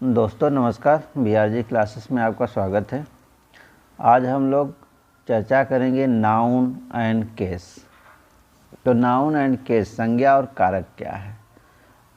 दोस्तों नमस्कार, BRG classes में आपका स्वागत है। आज हम लोग चर्चा करेंगे नाउन एंड केस। तो नाउन एंड केस, संज्ञा और कारक क्या है।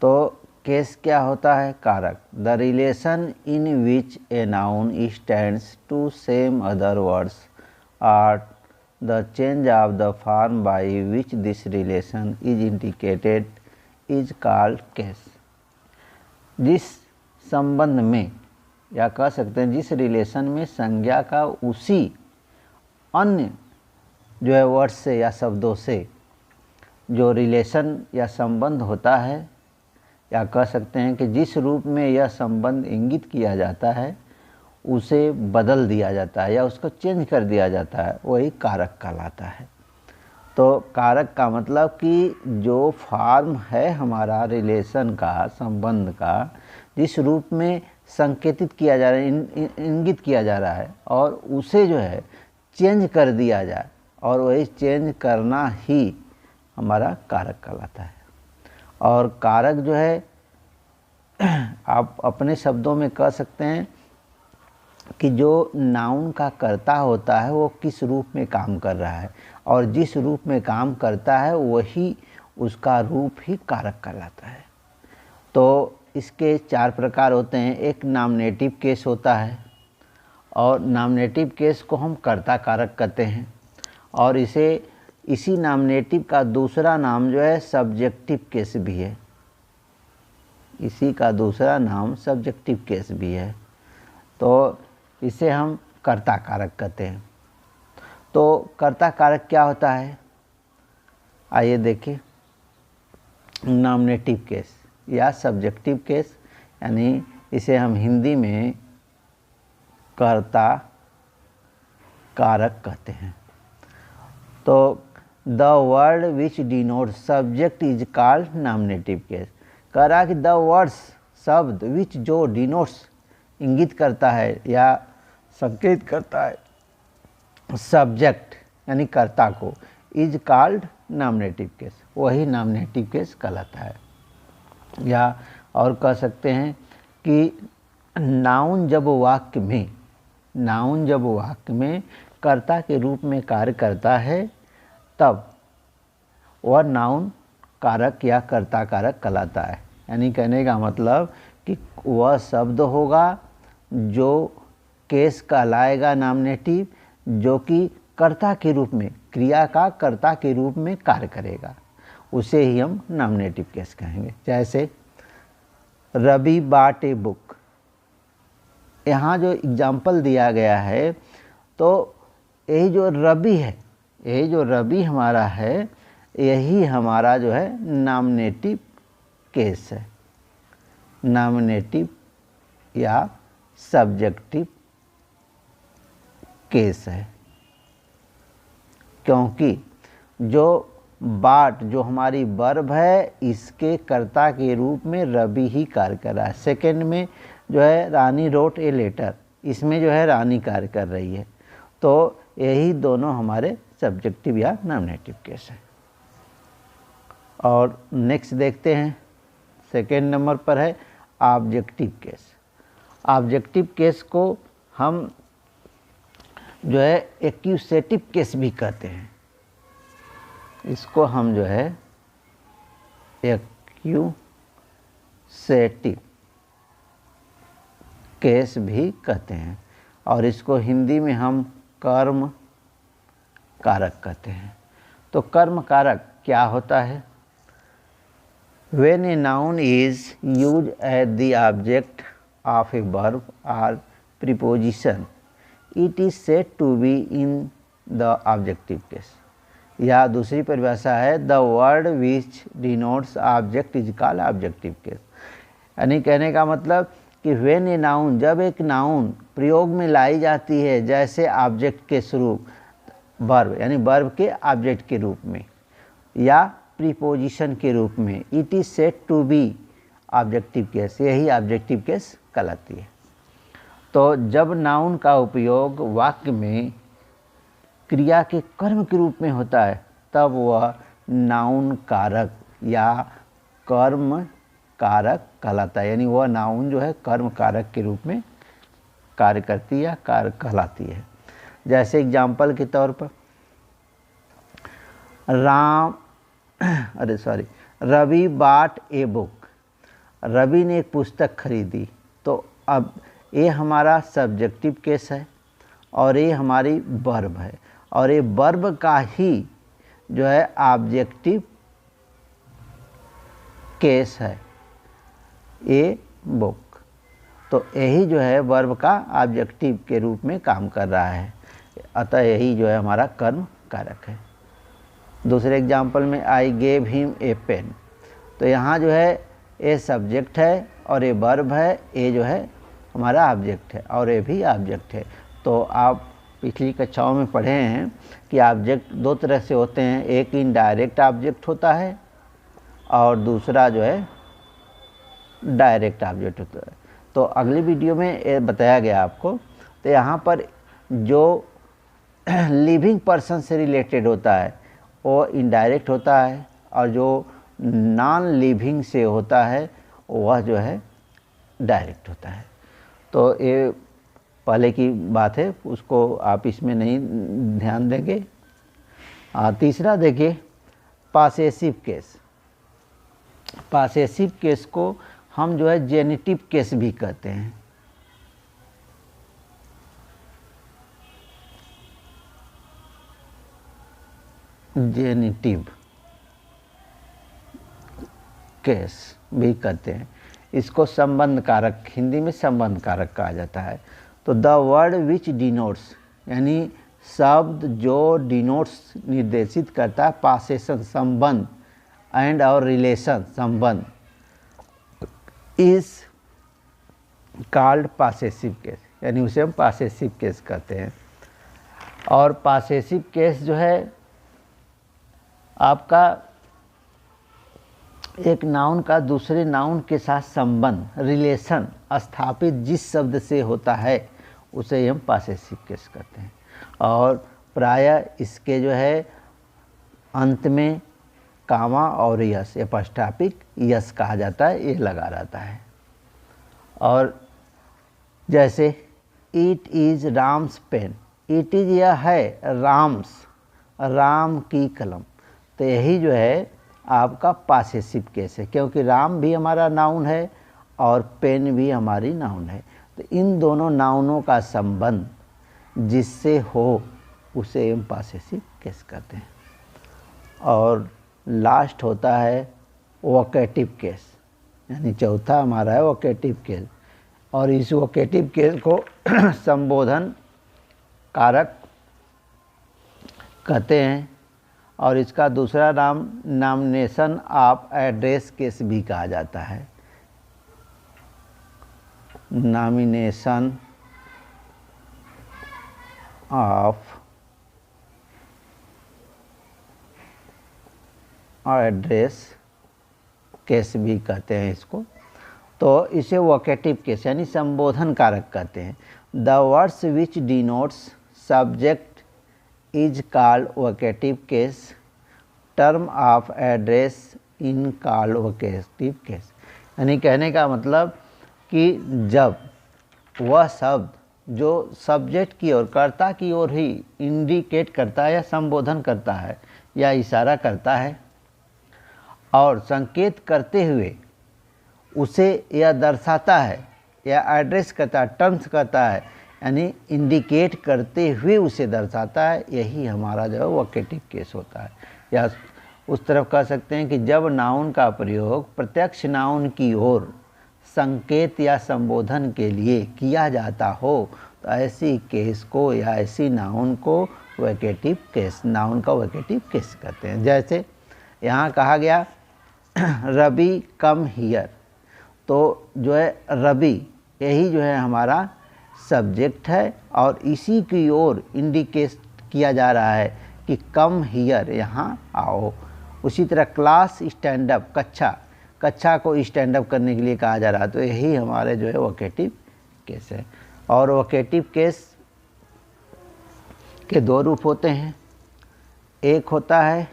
तो केस क्या होता है? कारक। The relation in which a noun stands to some other words or the change of the form by which this relation is indicated is called case. जिस संबंध में, या कह सकते हैं जिस रिलेशन में संज्ञा का उसी अन्य जो है वर्ड से या शब्दों से जो रिलेशन या संबंध होता है, या कह सकते हैं कि जिस रूप में यह संबंध इंगित किया जाता है उसे बदल दिया जाता है या उसको चेंज कर दिया जाता है, वही कारक कहलाता है। तो कारक का मतलब कि जो फॉर्म है हमारा रिलेशन का, संबंध का, जिस रूप में संकेतित किया जा रहा है, इंगित किया जा रहा है, और उसे जो है चेंज कर दिया जाए, और वही चेंज करना ही हमारा कारक कहलाता है। और कारक जो है आप अपने शब्दों में कह सकते हैं कि जो नाउन का कर्ता होता है वो किस रूप में काम कर रहा है, और जिस रूप में काम करता है वही उसका रूप ही कारक कहलाता है। तो इसके 4 प्रकार होते हैं। एक नॉमिनेटिव केस होता है, और नॉमिनेटिव केस को हम कर्ता कारक कहते हैं, और इसी नॉमिनेटिव का दूसरा नाम जो है सब्जेक्टिव केस भी है। इसी का दूसरा नाम सब्जेक्टिव केस भी है। तो इसे हम कर्ता कारक कहते हैं। तो कर्ता कारक क्या होता है, आइए देखिए। नॉमिनेटिव केस या सब्जेक्टिव केस, यानी इसे हम हिंदी में कर्ता कारक कहते हैं। तो the word which denote subject is called nominative case. कह रहा कि द वर्ड्स, शब्द, विच जो डिनोट्स इंगित करता है या संकेत करता है सब्जेक्ट यानी कर्ता को, इज कॉल्ड नॉमिनेटिव केस, वही नॉमिनेटिव केस कहलाता है। या और कह सकते हैं कि नाउन जब वाक्य में कर्ता के रूप में कार्य करता है तब वह नाउन कारक या कर्ता कारक कहलाता है। यानी कहने का मतलब कि वह शब्द होगा जो केस कहलाएगा नॉमिनेटिव, जो कि कर्ता के रूप में, क्रिया का कर्ता के रूप में कार्य करेगा, उसे ही हम नॉमिनेटिव केस कहेंगे। जैसे रवि बॉट ए बुक, यहाँ जो एग्जाम्पल दिया गया है, तो यही जो रवि है, यही जो रवि हमारा है, यही हमारा जो है नॉमिनेटिव केस है, नॉमिनेटिव या सब्जेक्टिव केस है। क्योंकि जो बाट, जो हमारी वर्ब है, इसके कर्ता के रूप में रवि ही कार्य कर रहा है। सेकंड में जो है रानी रोट ए लेटर, इसमें जो है रानी कार्य कर रही है। तो यही दोनों हमारे सब्जेक्टिव या नॉमिनेटिव केस है। और नेक्स्ट देखते हैं, सेकंड नंबर पर है ऑब्जेक्टिव केस। ऑब्जेक्टिव केस को हम जो है एक्यूसेटिव केस भी कहते हैं। इसको हम जो है एक्यूसेटिव केस भी कहते हैं, और इसको हिंदी में हम कर्म कारक कहते हैं। तो कर्म कारक क्या होता है? When a noun is used as the object of a verb or preposition, it is said to be in the objective case. या दूसरी परिभाषा है the word which denotes object is called objective case. यानी कहने का मतलब कि when a noun, जब एक नाउन प्रयोग में लाई जाती है, जैसे ऑब्जेक्ट के स्वरूप, वर्ब यानी वर्ब के ऑब्जेक्ट के रूप में, या प्रीपोजिशन के रूप में, it is said to be objective case, यही ऑब्जेक्टिव केस कहलाती है। तो जब नाउन का उपयोग वाक्य में क्रिया के कर्म के रूप में होता है, तब वह नाउन कारक या कर्म कारक कहलाता है, यानी वह नाउन जो है कर्म कारक के रूप में कार्य करती है या कार्य कहलाती है। जैसे एग्जाम्पल के तौर पर रवि बाट ए बुक, रवि ने एक पुस्तक खरीदी। तो अब ये हमारा सब्जेक्टिव केस है और ये हमारी वर्ब है, और ये वर्ब का ही जो है ऑब्जेक्टिव केस है ए बुक। तो यही जो है वर्ब का ऑब्जेक्टिव के रूप में काम कर रहा है, अतः यही जो है हमारा कर्म कारक है। दूसरे एग्जाम्पल में I gave him a pen, तो यहाँ जो है ए सब्जेक्ट है और ये वर्ब है, ए जो है हमारा ऑब्जेक्ट है और ये भी ऑब्जेक्ट है। तो आप पिछली कक्षाओं में पढ़े हैं कि ऑब्जेक्ट दो तरह से होते हैं, एक इनडायरेक्ट ऑब्जेक्ट होता है और दूसरा जो है डायरेक्ट ऑब्जेक्ट होता है। तो अगली वीडियो में ये बताया गया आपको। तो यहाँ पर जो लिविंग पर्सन से रिलेटेड होता है वो इनडायरेक्ट होता है, और जो नॉन लिविंग से होता है वह जो है डायरेक्ट होता है। तो ये पहले की बात है, उसको आप इसमें नहीं ध्यान देंगे। तीसरा देखिए पॉसेसिव केस। पॉसेसिव केस को हम जो है जेनिटिव केस भी कहते हैं। जेनिटिव केस भी कहते हैं। इसको संबंध कारक, हिंदी में संबंध कारक कहा जाता है। तो द वर्ड विच डिनोट्स, यानी शब्द जो डिनोट्स निर्देशित करता है पासेशन संबंध एंड और रिलेशन संबंध, इज कॉल्ड पॉसेसिव केस, यानी उसे हम पॉसेसिव केस कहते हैं। और पॉसेसिव केस जो है आपका एक नाउन का दूसरे नाउन के साथ संबंध, रिलेशन स्थापित जिस शब्द से होता है उसे हम पॉसेसिव केस कहते हैं। और प्रायः इसके जो है अंत में कामा और यस, एपॉस्ट्रॉफिक यस कहा जाता है, ये लगा रहता है। और जैसे it is Ram's pen, it is यह है राम्स, राम की कलम। तो यही जो है आपका पॉसेसिव केस है, क्योंकि राम भी हमारा नाउन है और पेन भी हमारी नाउन है। तो इन दोनों नाउनों का संबंध जिससे हो उसे हम पॉसेसिव केस कहते हैं। और लास्ट होता है वोकेटिव केस, यानी चौथा हमारा है वोकेटिव केस। और इस वोकेटिव केस को संबोधन कारक कहते हैं, और इसका दूसरा नाम नॉमिनेशन ऑफ एड्रेस केस भी कहा जाता है। नॉमिनेशन ऑफ एड्रेस केस भी कहते हैं इसको। तो इसे वोकेटिव केस यानी संबोधन कारक कहते हैं। The words which denotes subject is called vocative case, term of address in called vocative case. यानी कहने का मतलब कि जब वह शब्द जो सब्जेक्ट की ओर, कर्ता की ओर ही इंडिकेट करता है या संबोधन करता है या इशारा करता है और संकेत करते हुए उसे यह दर्शाता है या एड्रेस करता है, टर्म्स करता है, यानी इंडिकेट करते हुए उसे दर्शाता है, यही हमारा जो है वोकेटिव केस होता है। या उस तरफ कह सकते हैं कि जब नाउन का प्रयोग प्रत्यक्ष नाउन की ओर संकेत या संबोधन के लिए किया जाता हो तो ऐसी केस को या ऐसी नाउन को वोकेटिव केस, नाउन का वोकेटिव केस कहते हैं। जैसे यहाँ कहा गया रवि कम हियर, तो जो है रवि यही जो है हमारा सब्जेक्ट है और इसी की ओर इंडिकेट किया जा रहा है कि कम हियर, यहाँ आओ। उसी तरह क्लास स्टैंड अप, कक्षा को स्टैंड अप करने के लिए कहा जा रहा है, तो यही हमारे जो है वोकेटिव केस है। और वोकेटिव केस के दो रूप होते हैं, एक होता है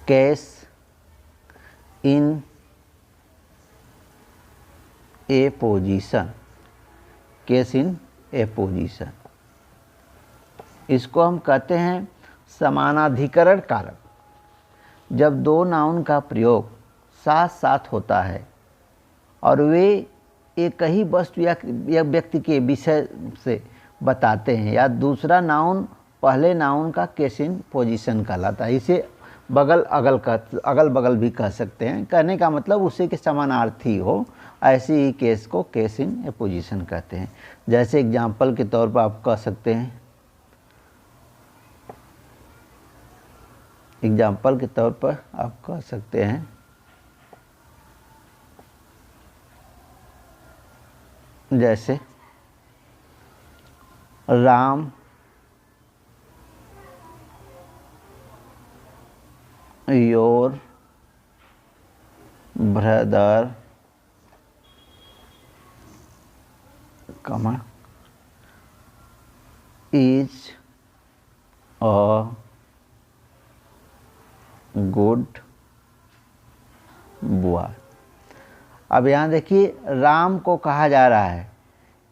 case in A position, case in A position. इसको हम कहते हैं समानाधिकरण कारक। जब दो नाउन का प्रयोग साथ साथ होता है और वे एक ही वस्तु या व्यक्ति के विषय से बताते हैं, या दूसरा नाउन पहले नाउन का केस इन पोजीशन कहलाता है। इसे अगल बगल भी कह सकते हैं। कहने का मतलब उसी के समानार्थी हो, ऐसे ही केस को केस इन ए पोजीशन कहते हैं। जैसे एग्जाम्पल के तौर पर आप कह सकते हैं, एग्जाम्पल के तौर पर आप कह सकते हैं जैसे Ram your brother comma is a good boy। अब यहाँ देखिए राम को कहा जा रहा है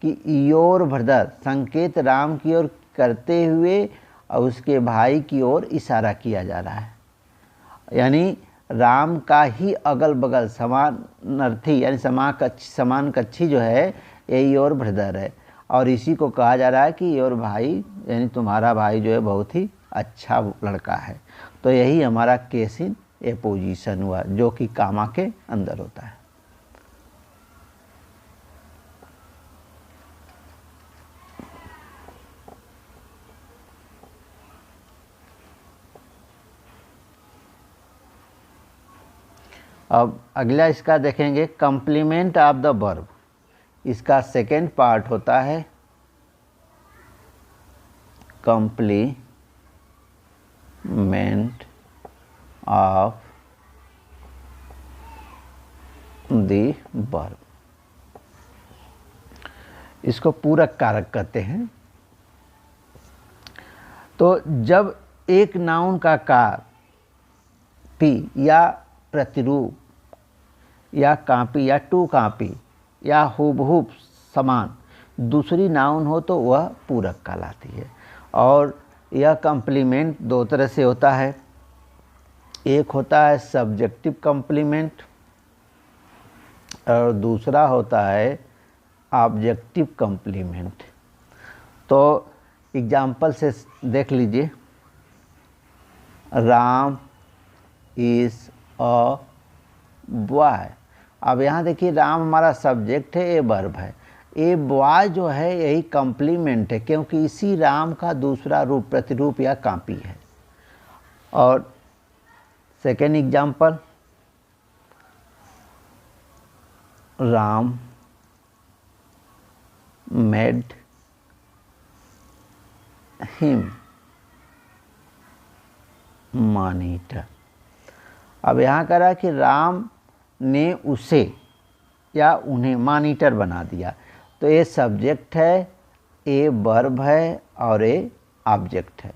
कि योर ब्रदर, संकेत राम की ओर करते हुए और उसके भाई की ओर इशारा किया जा रहा है। यानी राम का ही अगल बगल समानार्थी यानी समान कक्षी जो है ये योर ब्रदर है, और इसी को कहा जा रहा है कि योर भाई यानी तुम्हारा भाई जो है बहुत ही अच्छा लड़का है। तो यही हमारा केस इन ए पोजीशन हुआ, जो कि कामा के अंदर होता है। अब अगला इसका देखेंगे कम्प्लीमेंट ऑफ द वर्ब। इसका सेकेंड पार्ट होता है कम्प्लीमेंट ऑफ द वर्ब। इसको पूरक कारक कहते हैं। तो जब एक नाउन का कॉपी या प्रतिरूप या कॉपी या टू कॉपी या हूबहू समान दूसरी नाउन हो तो वह पूरक कहलाती है। और यह कम्प्लीमेंट दो तरह से होता है। एक होता है सब्जेक्टिव कम्प्लीमेंट और दूसरा होता है ऑब्जेक्टिव कम्प्लीमेंट। तो एग्जाम्पल से देख लीजिए, राम इज़ अ बॉय। अब यहाँ देखिए राम हमारा सब्जेक्ट है, ए वर्ब है। ए बॉय जो है यही कम्प्लीमेंट है, क्योंकि इसी राम का दूसरा रूप प्रतिरूप या कॉपी है। और second example, Ram made him monitor. अब यहाँ कह रहा है कि राम ने उसे या उन्हें मॉनिटर बना दिया। तो ये सब्जेक्ट है, ए वर्ब है और ए ऑब्जेक्ट है।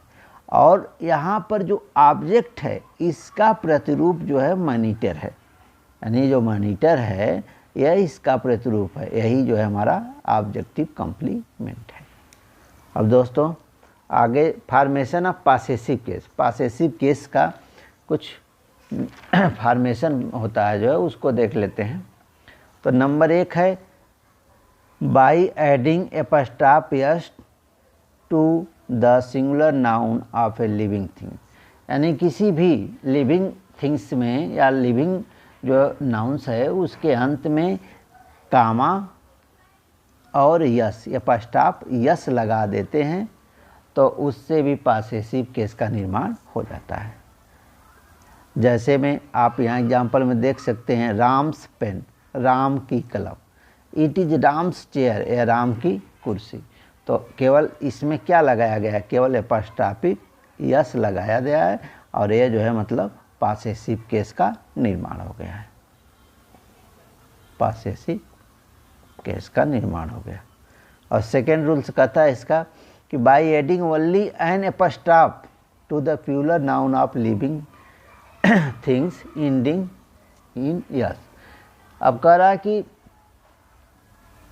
और यहाँ पर जो ऑब्जेक्ट है इसका प्रतिरूप जो है मॉनिटर है, यानी जो मॉनिटर है यह इसका प्रतिरूप है। यही जो है हमारा ऑब्जेक्टिव कम्प्लीमेंट है। अब दोस्तों आगे formation of possessive case. Possessive case का कुछ फॉर्मेशन होता है जो है उसको देख लेते हैं। तो नंबर 1 है by adding apostrophe S to the singular noun of a living thing. यानी किसी भी लिविंग थिंग्स में या लिविंग जो नाउन्स है उसके अंत में कामा और यस एपस्ट्रॉफ यस लगा देते हैं, तो उससे भी पॉसेसिव केस का निर्माण हो जाता है। जैसे में आप यहाँ एग्जाम्पल में देख सकते हैं, राम्स पेन, राम की कलम, इट इज राम्स चेयर, यह राम की कुर्सी। तो केवल इसमें क्या लगाया गया है, केवल एपस्ट्रॉफी यस लगाया गया है, और यह जो है मतलब पॉसेसिव केस का निर्माण हो गया है। पॉसेसिव केस का निर्माण हो गया। और सेकेंड रूल्स कहता है इसका कि by adding only an apostrophe to the plural noun of living things ending in S. अब कह रहा है कि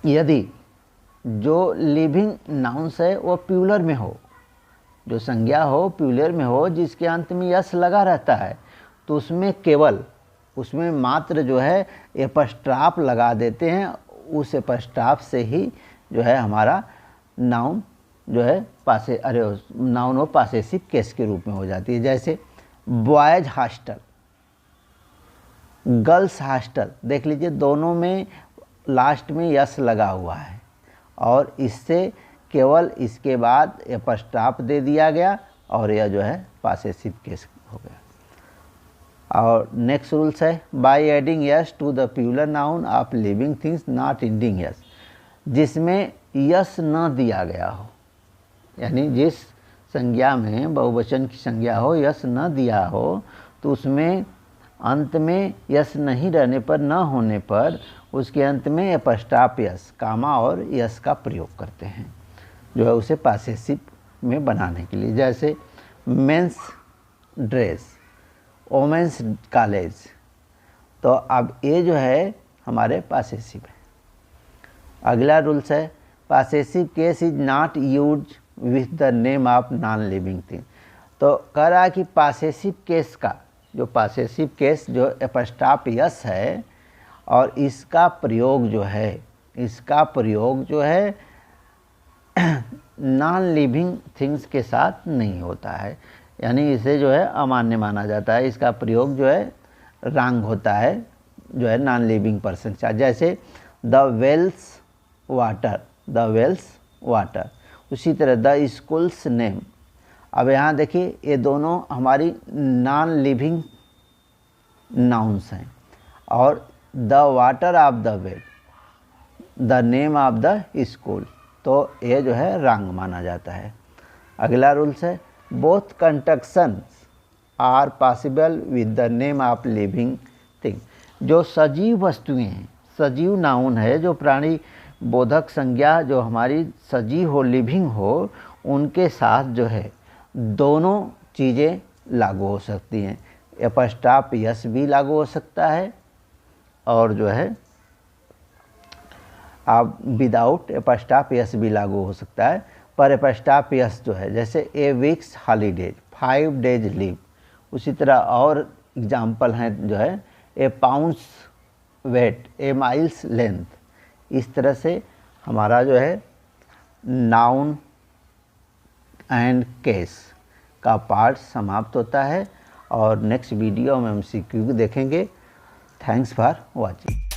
यदि जो लिविंग नाउन्स है वो प्लूरल में हो, जो संज्ञा हो प्लूरल में हो जिसके अंत में यस लगा रहता है, तो उसमें केवल उसमें मात्र जो है एपस्ट्राफ लगा देते हैं। उस एपस्ट्राफ से ही जो है हमारा नाउन जो है नाउन वो पासेसिव केस के रूप में हो जाती है। जैसे बॉयज हॉस्टल, गर्ल्स हॉस्टल, देख लीजिए दोनों में लास्ट में यस लगा हुआ है और इससे केवल इसके बाद एपस्ट्राफ दे दिया गया और यह जो है पासेसिव केस हो गया। और नेक्स्ट रूल्स है by adding S to the plural noun of living things not ending S, जिसमें यस न दिया गया हो, यानी जिस संज्ञा में बहुवचन की संज्ञा हो यस न दिया हो तो उसमें अंत में यस नहीं रहने पर, न होने पर उसके अंत में एपस्ट्राफ यस कामा और यस का प्रयोग करते हैं जो है उसे पासेसिव में बनाने के लिए। जैसे मेंस ड्रेस, वोमेंस कॉलेज, तो अब ये जो है हमारे पासेसिव है। अगला रूल्स है possessive case is not use with the name of non living thing. तो कह रहा है कि पासेसिव केस का जो पासेसिव केस जो एपस्ट्राफ यस है और इसका प्रयोग जो है नॉन लिविंग थिंग्स के साथ नहीं होता है, यानी इसे जो है अमान्य माना जाता है। इसका प्रयोग जो है रॉन्ग होता है जो है नॉन लिविंग पर्सन के साथ। जैसे द वेल्स वाटर, उसी तरह द स्कूल्स नेम। अब यहाँ देखिए ये दोनों हमारी नॉन लिविंग नाउन्स हैं और the water of the well, the name of the school, तो ये जो है रॉन्ग माना जाता है। अगला रूल्स है both conjunctions are possible with the name of living thing. जो सजीव वस्तुएं हैं, सजीव नाउन है, जो प्राणी बोधक संज्ञा जो हमारी सजीव हो लिविंग हो उनके साथ जो है दोनों चीज़ें लागू हो सकती हैं। एपस्ट्राफ यस भी लागू हो सकता है और जो है आप विदाउट एपस्ट्राफ यस भी लागू हो सकता है, पर एपस्ट्राफ यस जो है जैसे ए वीक्स हॉलीडेज, 5 डेज लीव। उसी तरह और एग्जाम्पल हैं जो है ए पाउंड्स वेट, ए माइल्स लेंथ। इस तरह से हमारा जो है नाउन एंड केस का पार्ट समाप्त होता है और नेक्स्ट वीडियो में हम सीक्यू देखेंगे। Thanks for watching.